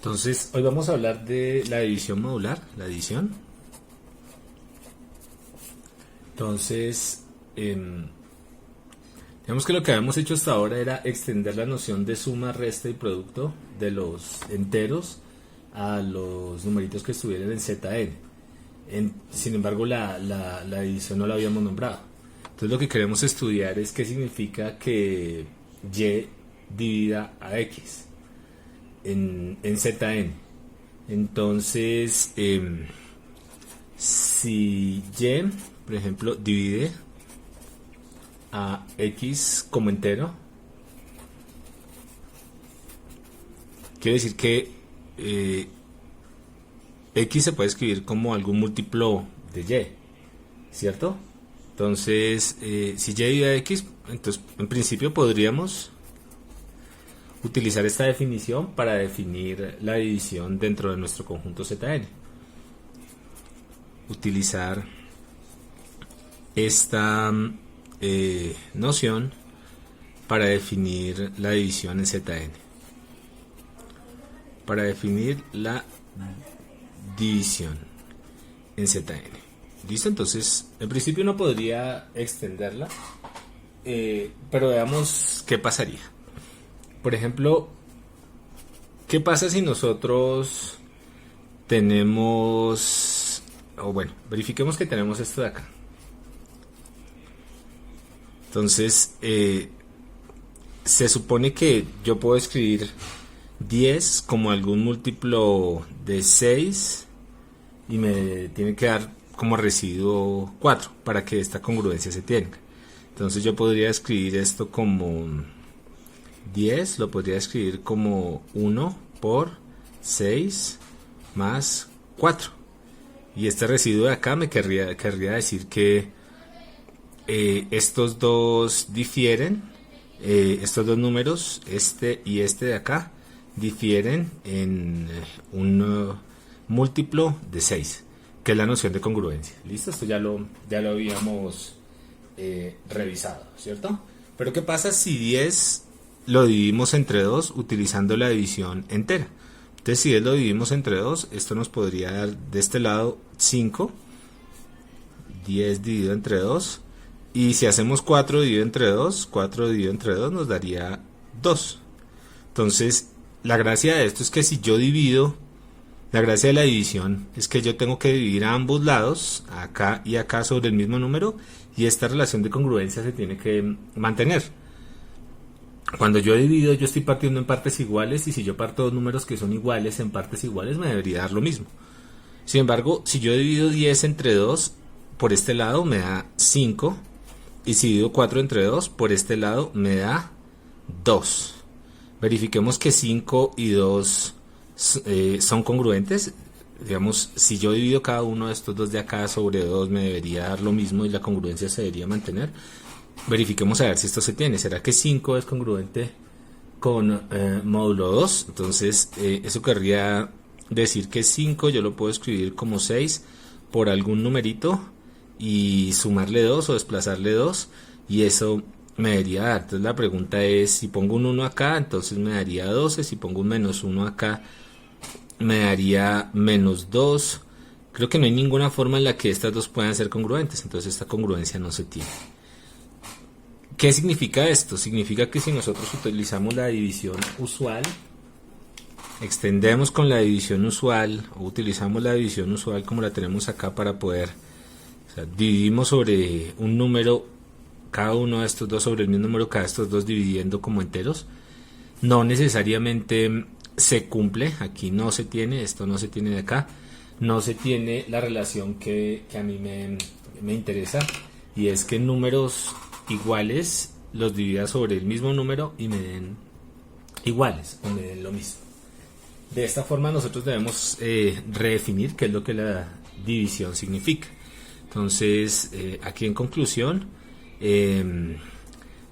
Entonces, hoy vamos a hablar de la división modular, la adición. Entonces, digamos que lo que habíamos hecho hasta ahora era extender la noción de suma, resta y producto de los enteros a los numeritos que estuvieran en ZN. Sin embargo, la división no la habíamos nombrado. Entonces, lo que queremos estudiar es qué significa que Y divida a X en ZN. Entonces, si Y, por ejemplo, divide a X como entero, quiere decir que X se puede escribir como algún múltiplo de Y, ¿cierto? Entonces, si Y divide a X, entonces en principio podríamos utilizar esta definición para definir la división dentro de nuestro conjunto ZN. Utilizar esta noción para definir la división en ZN. Para definir la división en ZN. ¿Listo? Entonces, en principio uno podría extenderla, pero veamos qué pasaría. Por ejemplo, ¿qué pasa si nosotros tenemos, verifiquemos que tenemos esto de acá? Entonces, se supone que yo puedo escribir 10 como algún múltiplo de 6 y me tiene que dar como residuo 4 para que esta congruencia se tenga. Entonces yo podría escribir esto como 10, lo podría escribir como 1 por 6 más 4. Y este residuo de acá me querría decir que estos dos difieren, estos dos números, este y este de acá, difieren en un múltiplo de 6, que es la noción de congruencia. ¿Listo? Esto ya lo habíamos revisado, ¿cierto? Pero ¿qué pasa si 10 lo dividimos entre 2 utilizando la división entera? Entonces, si 10 lo dividimos entre 2, esto nos podría dar de este lado 5, 10 dividido entre 2, y si hacemos 4 dividido entre 2, 4 dividido entre 2 nos daría 2. Entonces, la gracia de esto es que si yo divido, la gracia de la división es que yo tengo que dividir a ambos lados, acá y acá, sobre el mismo número, y esta relación de congruencia se tiene que mantener. Cuando yo divido, yo estoy partiendo en partes iguales, y si yo parto dos números que son iguales en partes iguales, me debería dar lo mismo. Sin embargo, si yo divido 10 entre 2, por este lado me da 5, y si divido 4 entre 2, por este lado me da 2. Verifiquemos que 5 y 2 son congruentes. Digamos, si yo divido cada uno de estos dos de acá sobre 2, me debería dar lo mismo y la congruencia se debería mantener. Verifiquemos a ver si esto se tiene. ¿Será que 5 es congruente con módulo 2? Entonces, eso querría decir que 5 yo lo puedo escribir como 6 por algún numerito y sumarle 2 o desplazarle 2, y eso me debería dar. Entonces la pregunta es, si pongo un 1 acá, entonces me daría 12. Si pongo un menos 1 acá, me daría menos 2. Creo que no hay ninguna forma en la que estas dos puedan ser congruentes, entonces esta congruencia no se tiene. ¿Qué significa esto? Significa que si nosotros utilizamos la división usual, extendemos con la división usual, o utilizamos la división usual como la tenemos acá para poder, dividimos sobre un número, cada uno de estos dos sobre el mismo número, cada estos dos dividiendo como enteros, no necesariamente se cumple. Aquí no se tiene, esto no se tiene de acá, no se tiene la relación que a mí me interesa, y es que números iguales los divida sobre el mismo número y me den iguales o me den lo mismo. De esta forma nosotros debemos redefinir qué es lo que la división significa. Entonces, aquí en conclusión,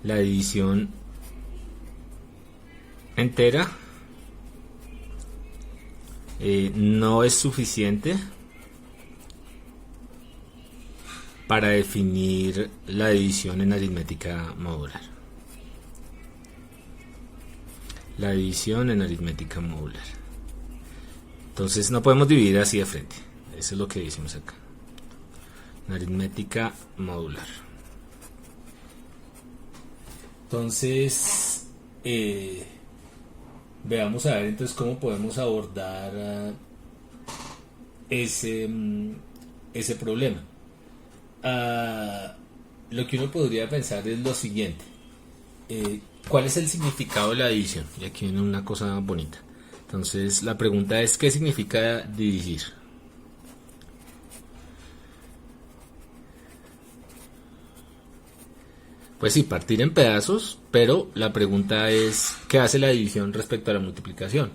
la división entera no es suficiente para definir la división en aritmética modular. La división en aritmética modular. Entonces no podemos dividir así de frente. Eso es lo que decimos acá. Una aritmética modular. Entonces, veamos a ver entonces cómo podemos abordar ese problema. Lo que uno podría pensar es lo siguiente. ¿Cuál es el significado de la división? Y aquí viene una cosa bonita. Entonces la pregunta es, ¿qué significa dividir? Pues sí, partir en pedazos, pero la pregunta es, ¿qué hace la división respecto a la multiplicación?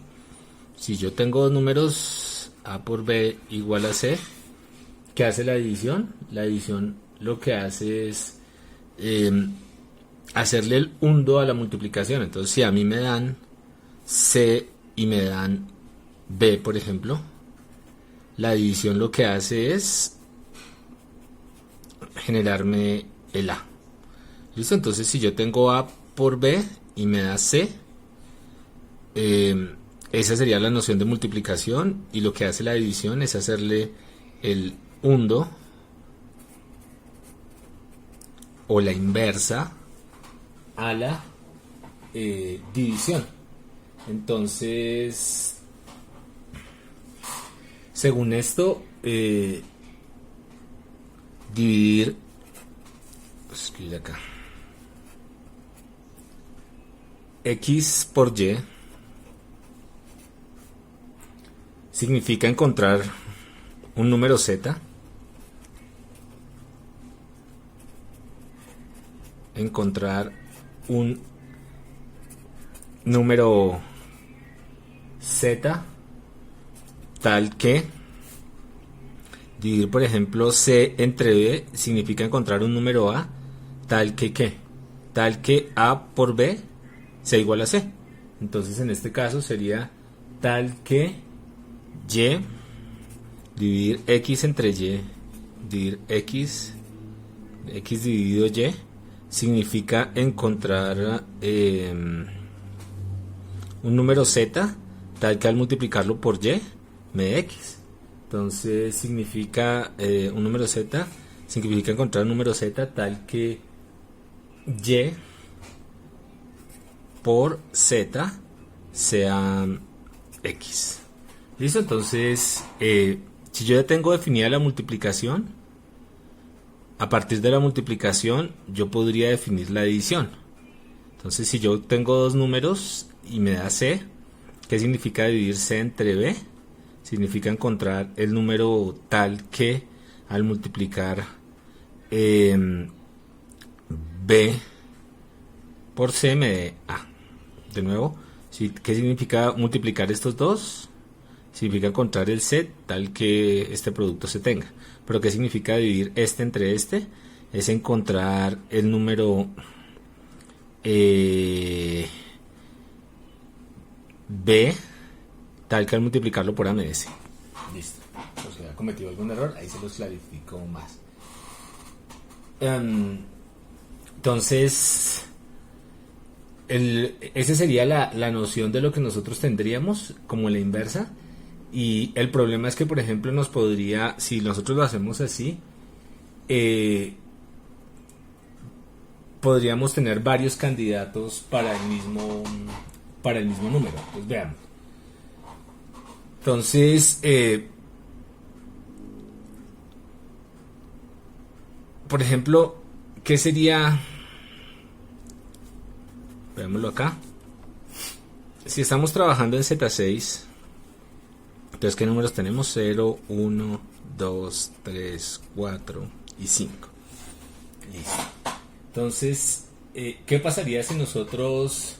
Si yo tengo dos números, a por b igual a c, ¿qué hace la división? La división lo que hace es hacerle el hundo a la multiplicación. Entonces, si a mí me dan c y me dan b, por ejemplo, la división lo que hace es generarme el a. ¿Listo? Entonces, si yo tengo a por b y me da c, esa sería la noción de multiplicación, y lo que hace la división es hacerle el hundo o la inversa a la división. Entonces, según esto, dividir, escribir acá, x por y significa encontrar un número z, encontrar un número z tal que dividir, por ejemplo, c entre b significa encontrar un número a tal que ¿qué? Tal que a por b sea igual a c. Entonces en este caso sería tal que y, dividir x entre y, dividir x dividido y, significa encontrar un número z tal que al multiplicarlo por y me dé x. Entonces significa un número z, significa encontrar un número z tal que y por z sea x. ¿Listo? Entonces, si yo ya tengo definida la multiplicación, a partir de la multiplicación yo podría definir la división. Entonces, si yo tengo dos números y me da c, ¿qué significa dividir c entre b? Significa encontrar el número tal que al multiplicar b por c me dé a. De nuevo, ¿qué significa multiplicar estos dos? Significa encontrar el c tal que este producto se tenga. Pero ¿qué significa dividir este entre este? Es encontrar el número b tal que al multiplicarlo por a me dé c. Listo. O sea, he cometido algún error, ahí se los clarifico más. Entonces, esa sería la noción de lo que nosotros tendríamos como la inversa. Y el problema es que, por ejemplo, nos podría, si nosotros lo hacemos así, podríamos tener varios candidatos para el mismo número. Pues veamos. Entonces, por ejemplo, ¿qué sería? Veámoslo acá. Si estamos trabajando en Z6, entonces, ¿qué números tenemos? 0, 1, 2, 3, 4 y 5. Listo. Entonces, ¿qué pasaría si nosotros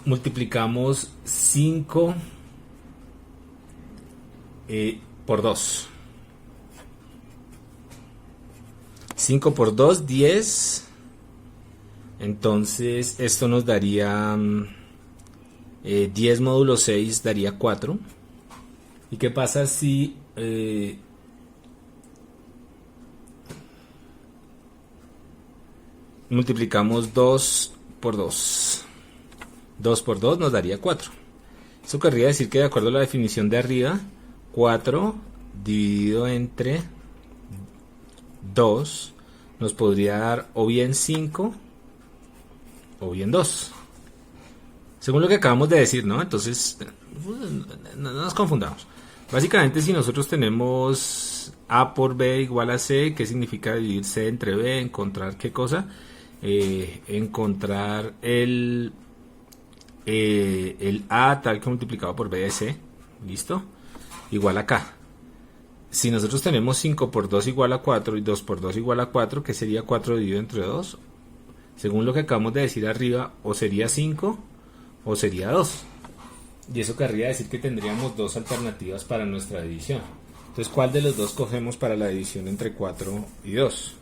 multiplicamos 5 por 2? 5 por 2, 10. Entonces esto nos daría 10 módulo 6 daría 4. ¿Y qué pasa si multiplicamos 2 por 2? 2 por 2 nos daría 4. Eso querría decir que de acuerdo a la definición de arriba, 4 dividido entre 2 nos podría dar o bien 5 o bien 2. Según lo que acabamos de decir, ¿no? Entonces, no nos confundamos. Básicamente, si nosotros tenemos A por B igual a C, ¿qué significa dividir C entre B? Encontrar qué cosa. Encontrar el A tal que multiplicado por B de C. ¿Listo? Igual acá. Si nosotros tenemos 5 por 2 igual a 4 y 2 por 2 igual a 4, ¿qué sería 4 dividido entre 2? Según lo que acabamos de decir arriba, o sería 5 o sería 2. Y eso querría decir que tendríamos dos alternativas para nuestra división. Entonces, ¿cuál de los dos cogemos para la división entre 4 y 2?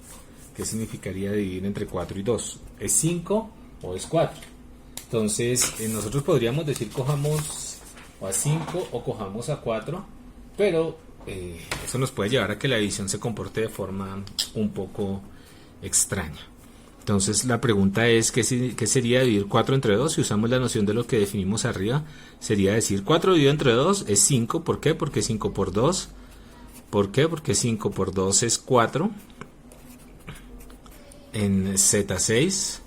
¿Qué significaría dividir entre 4 y 2? ¿Es 5 o es 4? Entonces, nosotros podríamos decir cojamos a 5 o cojamos a 4, pero eso nos puede llevar a que la división se comporte de forma un poco extraña. Entonces la pregunta es ¿qué sería dividir 4 entre 2? Si usamos la noción de lo que definimos arriba, sería decir 4 dividido entre 2 es 5. ¿Por qué? Porque 5 por 2. ¿Por qué? Porque 5 por 2 es 4 en Z6.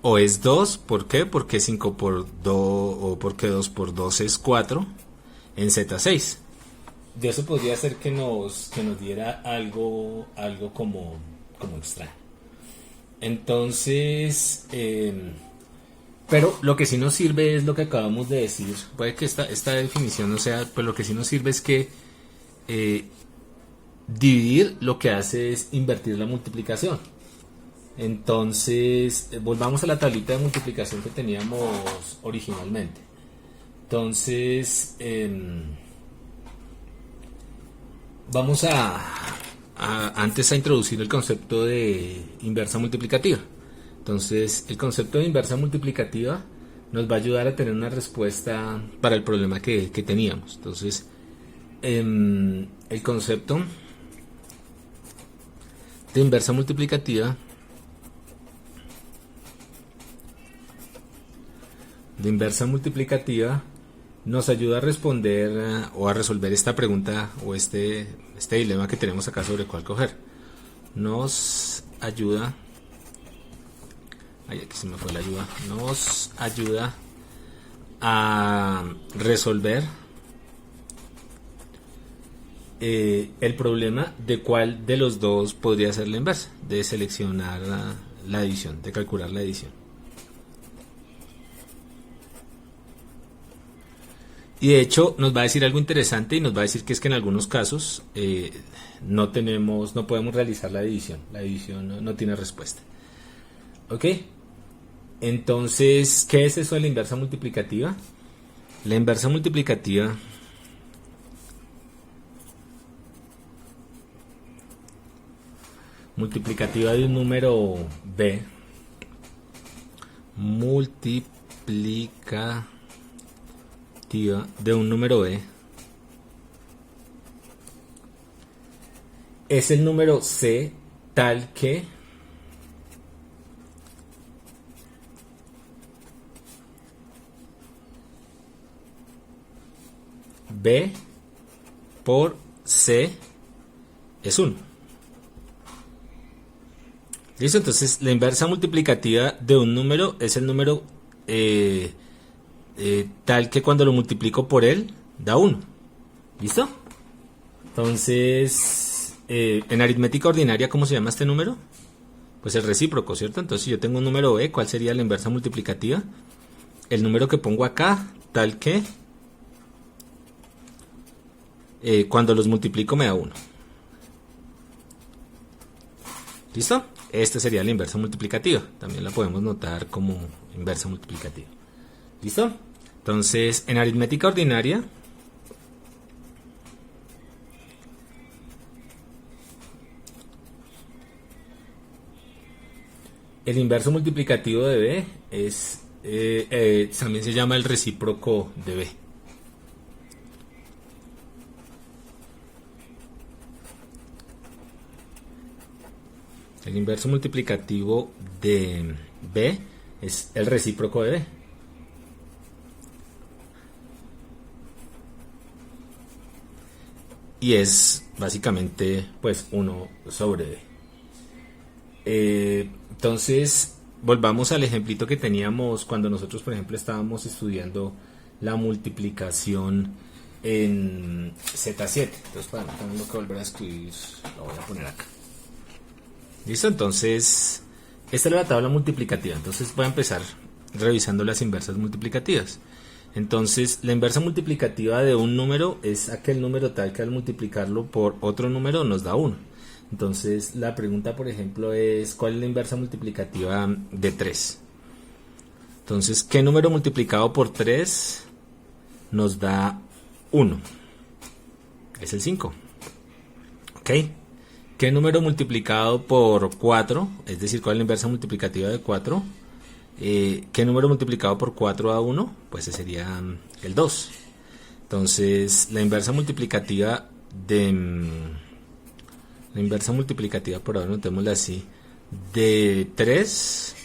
O es 2. ¿Por qué? Porque 5 por 2 o porque 2 por 2 es 4 en Z6. De eso podría ser que nos diera algo como extraño. Entonces, pero lo que sí nos sirve es lo que acabamos de decir. Puede que esta definición no sea, pero lo que sí nos sirve es que dividir lo que hace es invertir la multiplicación. Entonces, volvamos a la tablita de multiplicación que teníamos originalmente. Entonces, vamos antes a introducir el concepto de inversa multiplicativa. Entonces, el concepto de inversa multiplicativa nos va a ayudar a tener una respuesta para el problema que teníamos. Entonces, el concepto de inversa multiplicativa nos ayuda a responder o a resolver esta pregunta o este dilema que tenemos acá sobre cuál coger. Nos ayuda, aquí se me fue la ayuda, nos ayuda a resolver el problema de cuál de los dos podría ser la inversa, de seleccionar la división, de calcular la división. Y de hecho nos va a decir algo interesante y nos va a decir que es que en algunos casos no podemos realizar la división no tiene respuesta. ¿Ok? Entonces, ¿qué es eso de la inversa multiplicativa? La inversa multiplicativa de un número b de un número b es el número c tal que b por c es 1. ¿Listo? Entonces la inversa multiplicativa de un número es el número tal que cuando lo multiplico por él da 1. ¿Listo? Entonces, en aritmética ordinaria, ¿cómo se llama este número? Pues el recíproco, ¿cierto? Entonces, si yo tengo un número b, ¿cuál sería la inversa multiplicativa? El número que pongo acá, tal que cuando los multiplico me da 1. ¿Listo? Esta sería la inversa multiplicativa. También la podemos notar como inversa multiplicativa. ¿Listo? Entonces, en aritmética ordinaria, el inverso multiplicativo de b es también se llama el recíproco de b. El inverso multiplicativo de b es el recíproco de b. y es básicamente pues 1 sobre b. Entonces volvamos al ejemplito que teníamos cuando nosotros, por ejemplo, estábamos estudiando la multiplicación en Z7. Entonces, para no tener que volver a escribir, lo voy a poner acá. ¿Listo? Entonces, esta es la tabla multiplicativa. Entonces, voy a empezar revisando las inversas multiplicativas. Entonces, la inversa multiplicativa de un número es aquel número tal que al multiplicarlo por otro número nos da 1. Entonces, la pregunta, por ejemplo, es ¿cuál es la inversa multiplicativa de 3? Entonces, ¿qué número multiplicado por 3 nos da 1? Es el 5. ¿Ok? ¿Qué número multiplicado por 4? Es decir, ¿cuál es la inversa multiplicativa de 4? ¿Qué número multiplicado por 4 da 1? Pues ese sería el 2. Entonces, la inversa multiplicativa por ahora notémosla así, de 3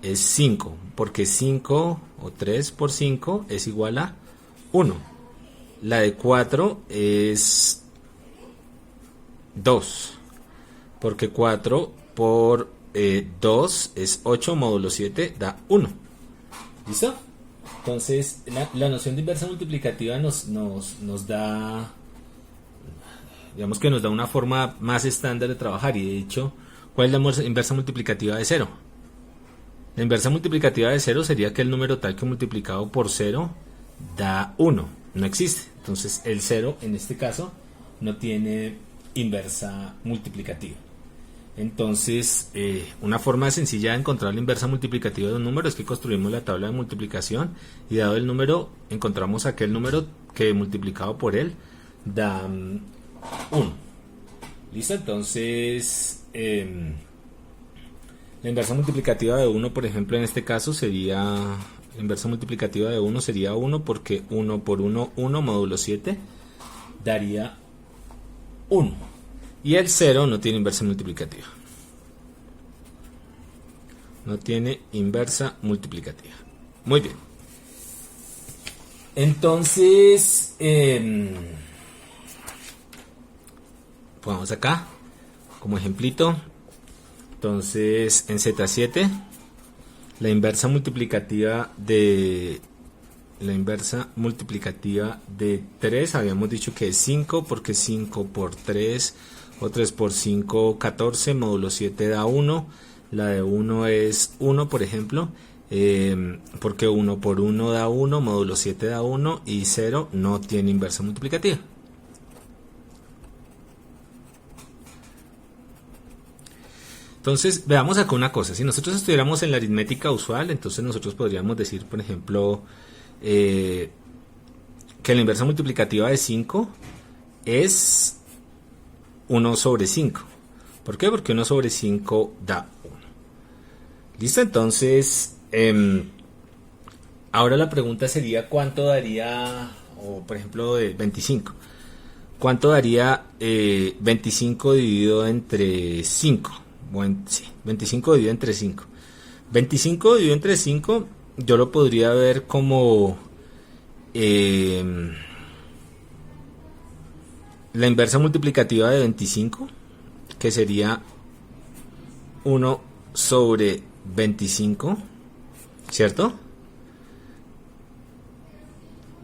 es 5, porque 5 o 3 por 5 es igual a 1. La de 4 es 2, porque 4 por 2 es 8 módulo 7 da 1. ¿Listo? Entonces la noción de inversa multiplicativa nos da, digamos que nos da una forma más estándar de trabajar. Y de hecho, ¿cuál es la inversa multiplicativa de 0? La inversa multiplicativa de 0 sería que el número tal que multiplicado por 0 da 1. No existe. Entonces el 0 en este caso no tiene inversa multiplicativa. Entonces, una forma sencilla de encontrar la inversa multiplicativa de un número es que construimos la tabla de multiplicación y dado el número, encontramos aquel número que multiplicado por él da 1. ¿Listo? Entonces, la inversa multiplicativa de 1, por ejemplo, en este caso sería, la inversa multiplicativa de 1 sería 1 porque 1 por 1, 1 módulo 7 daría 1. Y el 0 no tiene inversa multiplicativa. No tiene inversa multiplicativa. Muy bien. Entonces, pongamos acá como ejemplito. Entonces, en Z7, la inversa multiplicativa de 3, habíamos dicho que es 5, porque 5 por 3 o 3 por 5, 14, módulo 7 da 1. La de 1 es 1, por ejemplo, porque 1 por 1 da 1, módulo 7 da 1 y 0 no tiene inversa multiplicativa. Entonces, veamos acá una cosa. Si nosotros estuviéramos en la aritmética usual, entonces nosotros podríamos decir, por ejemplo, que la inversa multiplicativa de 5 es 1 sobre 5. ¿Por qué? Porque 1 sobre 5 da 1. ¿Listo? Entonces, ahora la pregunta sería ¿cuánto daría, o por ejemplo de 25? ¿Cuánto daría 25 dividido entre 5? Bueno, sí, 25 dividido entre 5. 25 dividido entre 5 yo lo podría ver como la inversa multiplicativa de 25, que sería 1 sobre 25, ¿cierto?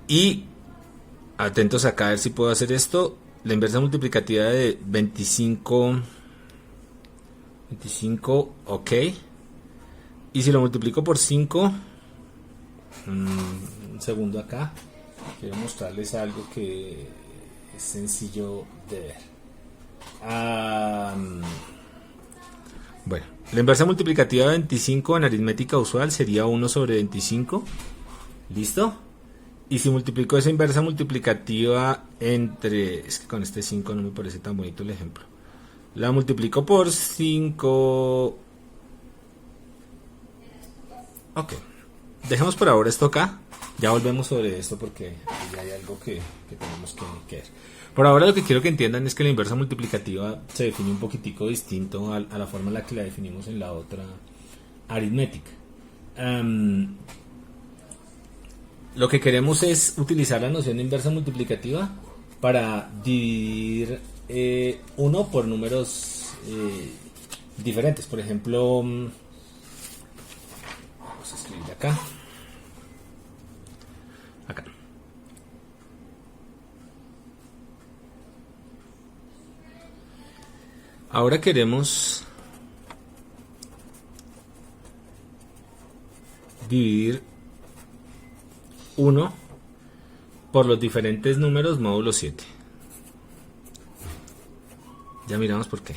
Y atentos acá a ver si puedo hacer esto. La inversa multiplicativa de 25, ok. Y si lo multiplico por 5, un segundo acá, quiero mostrarles algo que es sencillo de ver. Bueno, la inversa multiplicativa de 25 en aritmética usual sería 1 sobre 25. ¿Listo? Y si multiplico esa inversa multiplicativa entre... Es que con este 5 no me parece tan bonito el ejemplo. La multiplico por 5. Ok. Dejemos por ahora esto acá. Ya volvemos sobre esto porque ya hay algo que tenemos que ver. Por ahora lo que quiero que entiendan es que la inversa multiplicativa se define un poquitico distinto a la forma en la que la definimos en la otra aritmética. Lo que queremos es utilizar la noción de inversa multiplicativa para dividir 1 por números diferentes. Por ejemplo, vamos a escribir acá. Acá. Ahora queremos dividir 1 por los diferentes números módulo 7. Ya miramos por qué.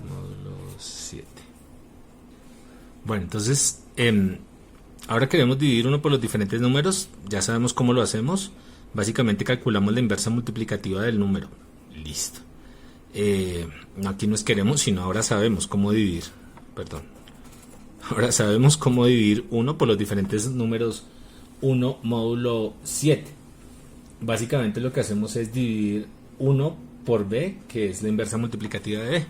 Módulo 7. Bueno, entonces, ahora queremos dividir 1 por los diferentes números. Ya sabemos cómo lo hacemos. Básicamente calculamos la inversa multiplicativa del número. Listo. Aquí no es queremos, sino ahora sabemos cómo dividir. Perdón. Ahora sabemos cómo dividir 1 por los diferentes números 1 módulo 7. Básicamente lo que hacemos es dividir 1 por b, que es la inversa multiplicativa de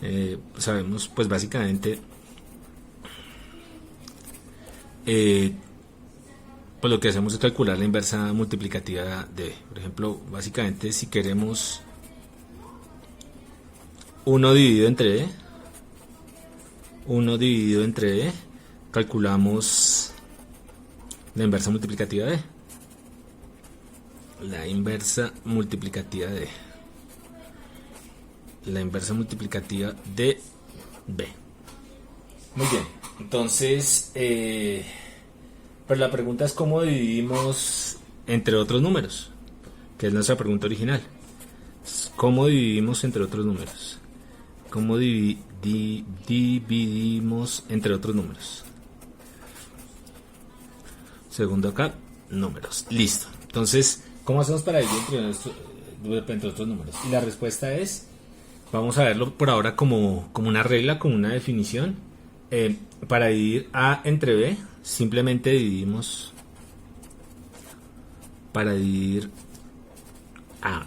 b. Sabemos, pues básicamente, pues lo que hacemos es calcular la inversa multiplicativa de b. Por ejemplo, básicamente si queremos 1 dividido entre b, 1 dividido entre b, calculamos la inversa multiplicativa de b. La inversa multiplicativa de b. La inversa multiplicativa de b. Muy bien. Entonces, pues la pregunta es cómo dividimos entre otros números, que es nuestra pregunta original. ¿Cómo dividimos entre otros números? ¿Cómo dividimos entre otros números? Segundo acá, números. Listo. Entonces, ¿cómo hacemos para dividir entre otros números? Y la respuesta es, vamos a verlo por ahora como una regla, como una definición. Para dividir a entre b, simplemente dividimos, para dividir a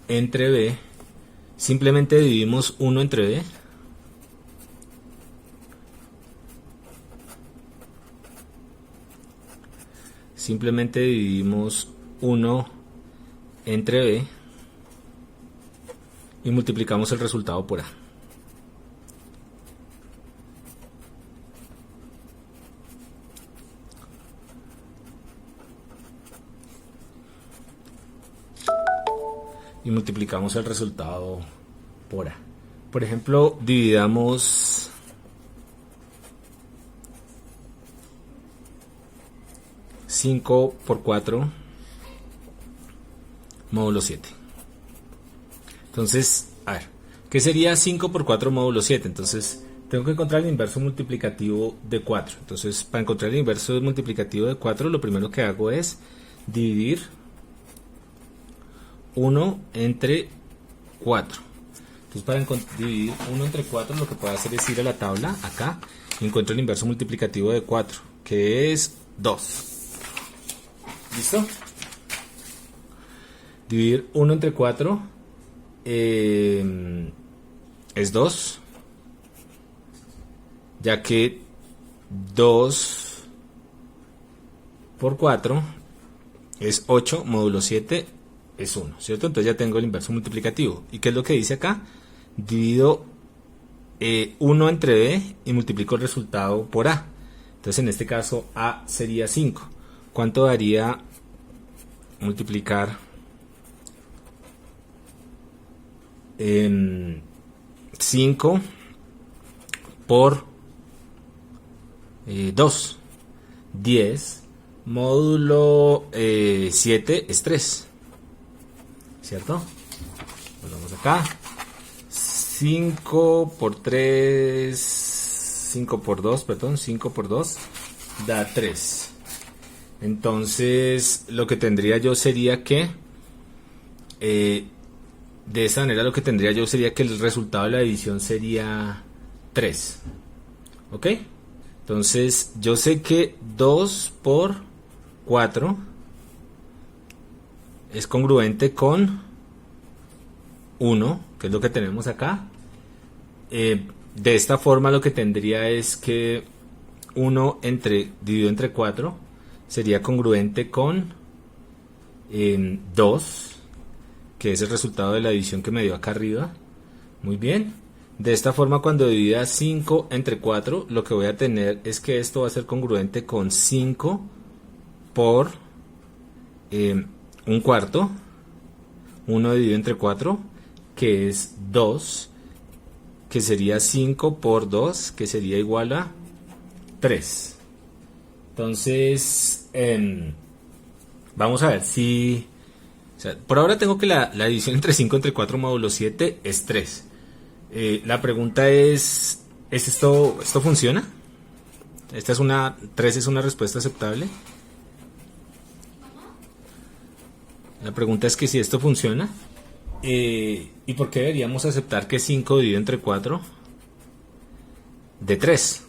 entre b, simplemente dividimos 1 entre b. Simplemente dividimos 1 entre b y multiplicamos el resultado por a. Y multiplicamos el resultado por a. Por ejemplo, dividamos 5 por 4 módulo 7. Entonces, a ver, ¿qué sería 5 por 4 módulo 7? Entonces, tengo que encontrar el inverso multiplicativo de 4. Entonces, para encontrar el inverso multiplicativo de 4, lo primero que hago es dividir 1 entre 4. Entonces, para dividir 1 entre 4, lo que puedo hacer es ir a la tabla, acá, y encuentro el inverso multiplicativo de 4, que es 2. ¿Listo? Dividir 1 entre 4 es 2, ya que 2 por 4 es 8, módulo 7 es 1, ¿cierto? Entonces ya tengo el inverso multiplicativo. ¿Y qué es lo que dice acá? Divido 1 entre b y multiplico el resultado por a. Entonces en este caso a sería 5. ¿Cuánto daría multiplicar 5 por 2? 10 módulo 7 es 3, ¿cierto? Volvamos acá. 5 por 3, 5 por 2, perdón, 5 por 2 da 3. Entonces lo que tendría yo sería que de esta manera lo que tendría yo sería que el resultado de la división sería 3. ¿Ok? Entonces yo sé que 2 por 4 es congruente con 1, que es lo que tenemos acá. de esta forma lo que tendría es que 1 dividido entre 4 sería congruente con 2, que es el resultado de la división que me dio acá arriba. Muy bien. De esta forma, cuando divida 5 entre 4, lo que voy a tener es que esto va a ser congruente con 5 por un cuarto. 1 dividido entre 4, que es 2, que sería 5 por 2, que sería igual a 3. Entonces, vamos a ver si... O sea, por ahora tengo que la división entre 5 entre 4 módulo 7 es 3. La pregunta es ¿esto funciona? Esta es 3 es una respuesta aceptable. La pregunta es que si esto funciona, ¿y por qué deberíamos aceptar que 5 dividido entre 4 de 3?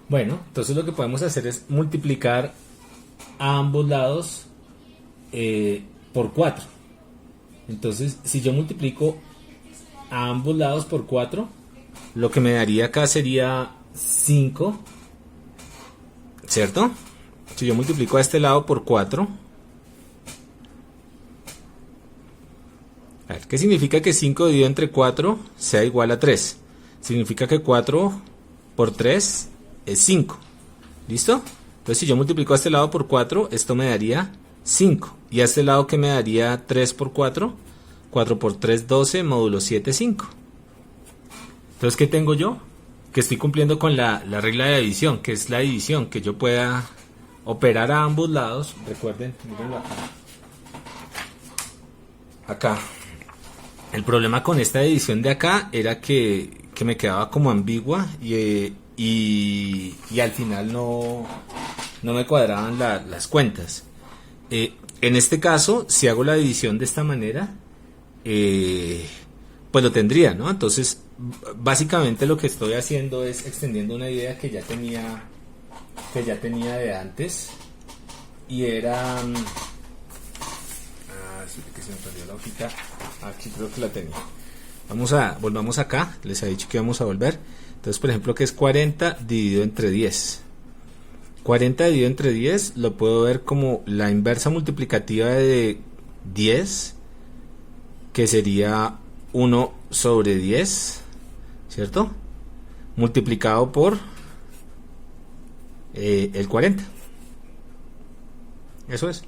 Bueno, entonces lo que podemos hacer es multiplicar a ambos lados por 4. Entonces, si yo multiplico a ambos lados por 4, lo que me daría acá sería 5, ¿cierto? Si yo multiplico a este lado por 4, a ver, ¿qué significa que 5 dividido entre 4 sea igual a 3? Significa que 4 por 3 es 5. ¿Listo? Entonces si yo multiplico a este lado por 4, esto me daría 5. Y a este lado, ¿qué me daría 3 por 4? 4 por 3, 12, módulo 7, 5. Entonces, ¿qué tengo yo? Que estoy cumpliendo con la regla de división, que es la división, que yo pueda operar a ambos lados. Recuerden, mírenlo acá. Acá. El problema con esta división de acá era que me quedaba como ambigua y al final no me cuadraban las cuentas. En este caso, si hago la división de esta manera, pues lo tendría, ¿no? Entonces, básicamente lo que estoy haciendo es extendiendo una idea que ya tenía de antes, y era... que se me perdió la hojita. Aquí creo que la tenía. Volvamos acá. Les he dicho que vamos a volver. Entonces, por ejemplo, que es 40 dividido entre 10. 40 dividido entre 10 lo puedo ver como la inversa multiplicativa de 10, que sería 1 sobre 10, ¿cierto? Multiplicado por el 40. Eso es.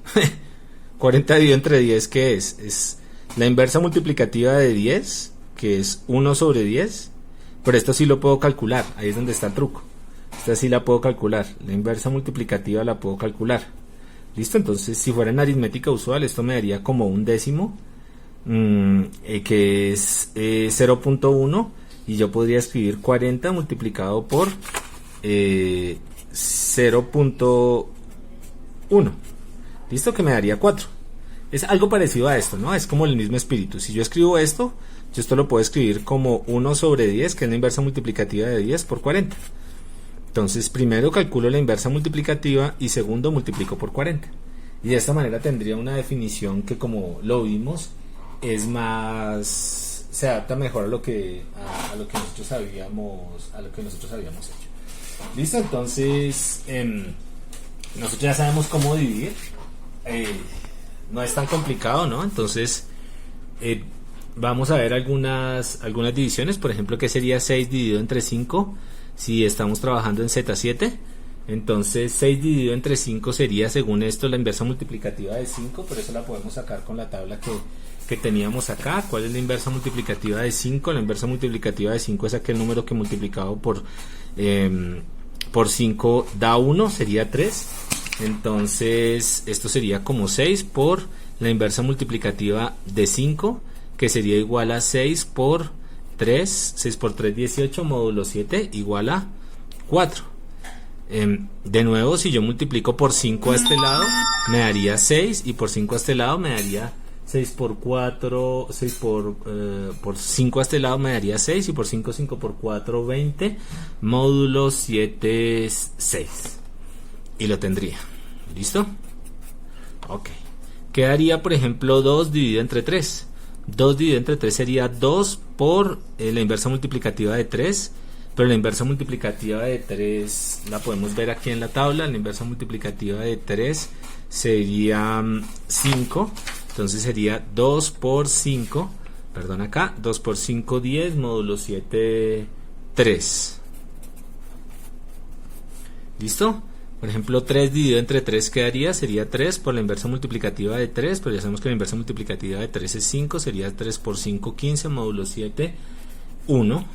40 dividido entre 10, ¿qué es? Es la inversa multiplicativa de 10, que es 1 sobre 10. Pero esto sí lo puedo calcular. Ahí es donde está el truco. Esta sí la puedo calcular. La inversa multiplicativa la puedo calcular. ¿Listo? Entonces, si fuera en aritmética usual, esto me daría como un décimo, que es 0.1. Y yo podría escribir 40 multiplicado por 0.1. ¿Listo? Que me daría 4. Es algo parecido a esto, ¿no? Es como el mismo espíritu. Si yo escribo esto, yo esto lo puedo escribir como 1 sobre 10, que es la inversa multiplicativa de 10 por 40. Entonces, primero calculo la inversa multiplicativa y segundo multiplico por 40. Y de esta manera tendría una definición que, como lo vimos, es más... se adapta mejor a lo que nosotros habíamos hecho. ¿Listo? Entonces, nosotros ya sabemos cómo dividir. No es tan complicado, ¿no? Entonces, vamos a ver algunas divisiones. Por ejemplo, ¿qué sería 6 dividido entre 5? Si estamos trabajando en Z7, entonces 6 dividido entre 5 sería, según esto, la inversa multiplicativa de 5, pero eso la podemos sacar con la tabla que teníamos acá. ¿Cuál es la inversa multiplicativa de 5? La inversa multiplicativa de 5 es aquel número que multiplicado por 5 da 1, sería 3. Entonces esto sería como 6 por la inversa multiplicativa de 5, que sería igual a 6 por 3, 6 por 3, 18, módulo 7, igual a 4. De nuevo, si yo multiplico por 5 a este lado, me daría 6, y por 5 a este lado me daría 6 por 4, 6 por 5 a este lado me daría 6, y por 5, 5 por 4, 20, módulo 7, 6. Y lo tendría. ¿Listo? Ok. Quedaría, por ejemplo, 2 dividido entre 3. 2 dividido entre 3 sería 2 por la inversa multiplicativa de 3, pero la inversa multiplicativa de 3 la podemos ver aquí en la tabla. La inversa multiplicativa de 3 sería 5, entonces sería 2 por 5, perdón acá, 2 por 5, 10, módulo 7, 3. ¿Listo? Por ejemplo, 3 dividido entre 3 quedaría, sería 3 por la inversa multiplicativa de 3, pero ya sabemos que la inversa multiplicativa de 3 es 5, sería 3 por 5, 15, módulo 7, 1.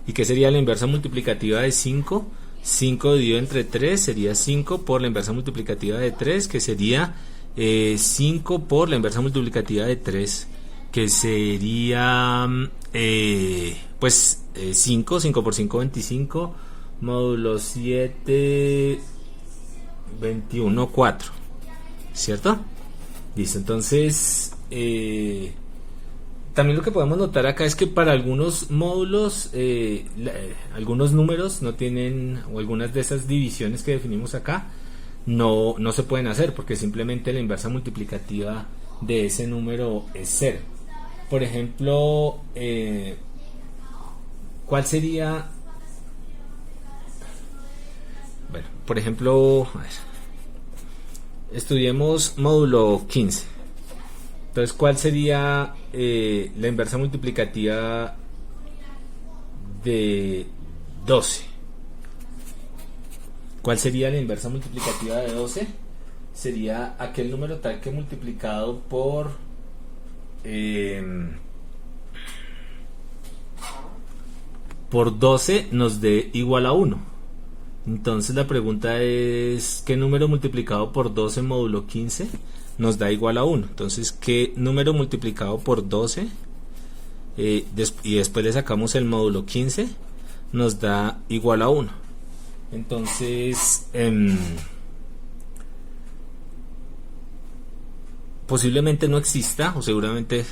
¿Y qué sería la inversa multiplicativa de 5? 5 dividido entre 3 sería 5 por la inversa multiplicativa de 3, que sería 5 por la inversa multiplicativa de 3, que sería 5, 5 por 5, 25, módulo 7, 21, 4, ¿cierto? Listo, entonces también lo que podemos notar acá es que para algunos módulos algunos números no tienen, o algunas de esas divisiones que definimos acá no se pueden hacer, porque simplemente la inversa multiplicativa de ese número es 0. Por ejemplo, ¿cuál sería? Bueno, por ejemplo, a ver, estudiemos módulo 15. Entonces, ¿cuál sería la inversa multiplicativa de 12? ¿Cuál sería la inversa multiplicativa de 12? Sería aquel número tal que multiplicado por por 12 nos dé igual a 1. Entonces la pregunta es, ¿qué número multiplicado por 12 módulo 15 nos da igual a 1? Entonces, ¿qué número multiplicado por 12 y después le sacamos el módulo 15 nos da igual a 1? Entonces, posiblemente no exista, o seguramente,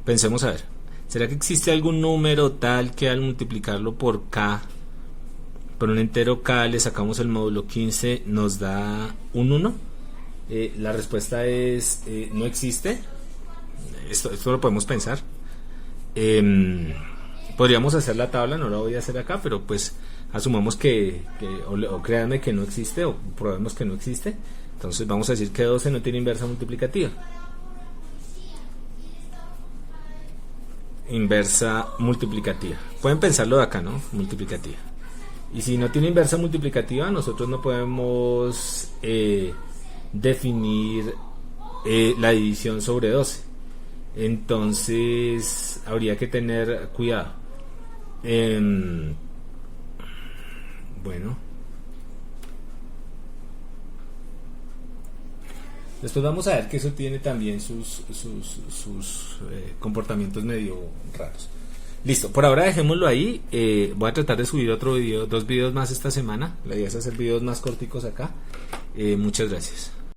pensemos a ver, ¿será que existe algún número tal que al multiplicarlo por k, por un entero k, le sacamos el módulo 15, nos da un 1? La respuesta es no existe. Esto lo podemos pensar. Podríamos hacer la tabla, no la voy a hacer acá, pero pues asumamos que o créanme que no existe, o probemos que no existe. Entonces vamos a decir que 12 no tiene inversa multiplicativa. Inversa multiplicativa. Pueden pensarlo de acá, ¿no? Multiplicativa. Y si no tiene inversa multiplicativa, nosotros no podemos definir la división sobre 12. Entonces habría que tener cuidado. Bueno, después vamos a ver que eso tiene también sus comportamientos medio raros. Listo, por ahora dejémoslo ahí. Voy a tratar de subir otro video, 2 videos más esta semana. La idea es hacer videos más corticos acá. Muchas gracias.